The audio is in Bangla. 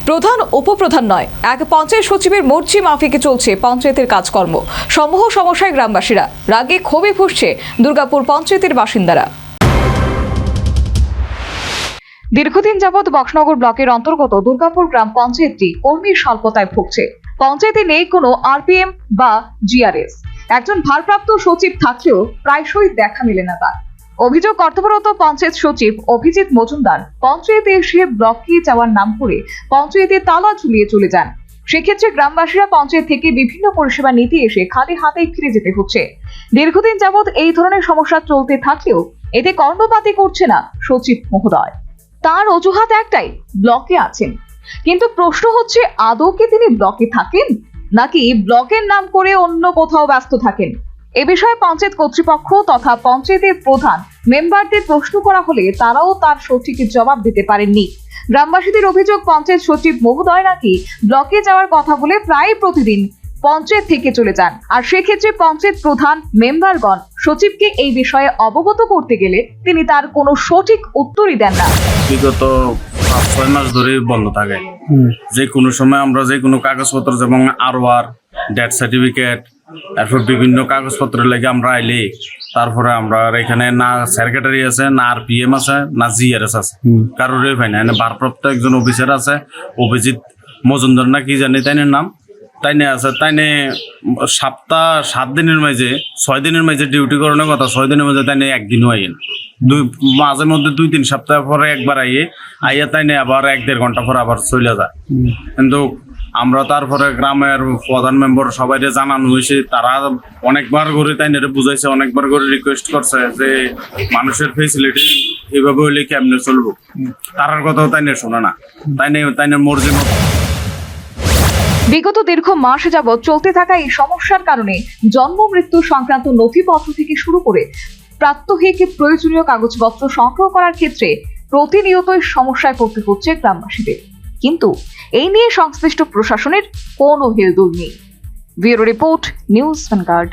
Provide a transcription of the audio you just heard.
প্রধান উপপ্রধান নয়, এক পঞ্চায়েত সচিবের মর্জি মাফিকে চলছে পঞ্চায়েতের কাজকর্ম। সমূহ সমস্যায় গ্রামবাসীরা, রাগে ক্ষোভে ফুঁসছে দুর্গাপুর পঞ্চায়েতের বাসিন্দারা। দীর্ঘদিন যাবৎ বক্সনগর ব্লকের অন্তর্গত দুর্গাপুর গ্রাম পঞ্চায়েতটি কর্মীর স্বল্পতায় ভুগছে। পঞ্চায়েতে নেই কোনো আরপিএম বা জিআরএস। একজন ভারপ্রাপ্ত সচিব থাকলেও প্রায়শই দেখা মেলে না তার। অভিযোগ, কর্তব্যরত পঞ্চায়েত সচিব অভিজিৎ মজুমদার পঞ্চায়েতে এসে ব্লকে যাওয়ার নাম করে পঞ্চায়েতে তালা ঝুলিয়ে চলে যান। সেক্ষেত্রে গ্রামবাসীরা পঞ্চায়েত থেকে বিভিন্ন পরিষেবা নিতে এসে খালি হাতেই ফিরে যেতে হচ্ছে। দীর্ঘদিন যাবৎ এই ধরনের সমস্যা চলতে থাকলেও এতে কর্ণপাতই করছে না সচিব মহোদয়। তার অজুহাত একটাই, ব্লকে আছেন। কিন্তু প্রশ্ন হচ্ছে, আদৌ কি তিনি ব্লকে থাকেন নাকি ব্লকের নাম করে অন্য কোথাও ব্যস্ত থাকেন? এ বিষয়ে পঞ্চায়েত কর্তৃপক্ষ তথা পঞ্চায়েতের প্রধান মেম্বারদের প্রশ্ন করা হলে তারাও তার সঠিক জবাব দিতে পারেননি। গ্রামবাসীদের অভিযোগ, পঞ্চায়েত সচিব মহোদয় নাকি ব্লকে যাওয়ার কথা বলে প্রায় প্রতিদিন পঞ্চায়েত থেকে চলে যান। আর সেক্ষেত্রে পঞ্চায়েত প্রধান মেম্বারগণ সচিবকে এই বিষয়ে অবগত করতে গেলে তিনি তার কোনো সঠিক উত্তরই দেন না। বিগত 5-6 মাস ধরে বন্ধ থাকে। যে কোনো সময় আমরা যে কোনো কাগজপত্র, যেমন আরওআর, ডেথ সার্টিফিকেট, এরপর বিভিন্ন কাগজপত্রের লাগে আমরা আইলে তারপরে আমরা এখানে না সেক্রেটারি আছে, না আরপিএম আছে, না জিআরএস আছে, কারোরই পাই না। ভারপ্রাপ্ত একজন অফিসার আছে, অভিজিৎ মজুমদার না কি জানি তাইনের নাম, তাইনে আছে। তাইনে সপ্তাহ 7 দিনের মাঝে 6 দিনের মাঝে ডিউটি করানোর কথা, 6 দিনের মাঝে তাইনে একদিনও আইন, মাঝে মধ্যে 2-3 সপ্তাহ পরে একবার আইয়া তাইনে আবার 1-1.5 ঘন্টা পরে আবার চলে যায়। কিন্তু আমরা তারপরে গ্রামের প্রধান মেম্বার সবাই জানানো হয়েছে, তারা অনেকবার করে তাইনের বুঝাইছে, অনেকবার করে রিকোয়েস্ট করছে যে মানুষের ফেসিলিটি এইভাবে হইলে কেমনে চলবো। তারার কথাও তাইনে শোনে না, তাইনের মর্জি মতো। বিগত দীর্ঘ মাস যাবৎ চলতে থাকা এই সমস্যার কারণে জন্ম মৃত্যু সংক্রান্ত নথিপত্র থেকে শুরু করে প্রাত্যহিক প্রয়োজনীয় কাগজপত্র সংগ্রহ করার ক্ষেত্রে প্রতিনিয়তই সমস্যায় পড়তে হচ্ছে গ্রামবাসীদের। কিন্তু এই নিয়ে সংশ্লিষ্ট প্রশাসনের কোনো হেলদোল নেই। Bureau report, news vanguard.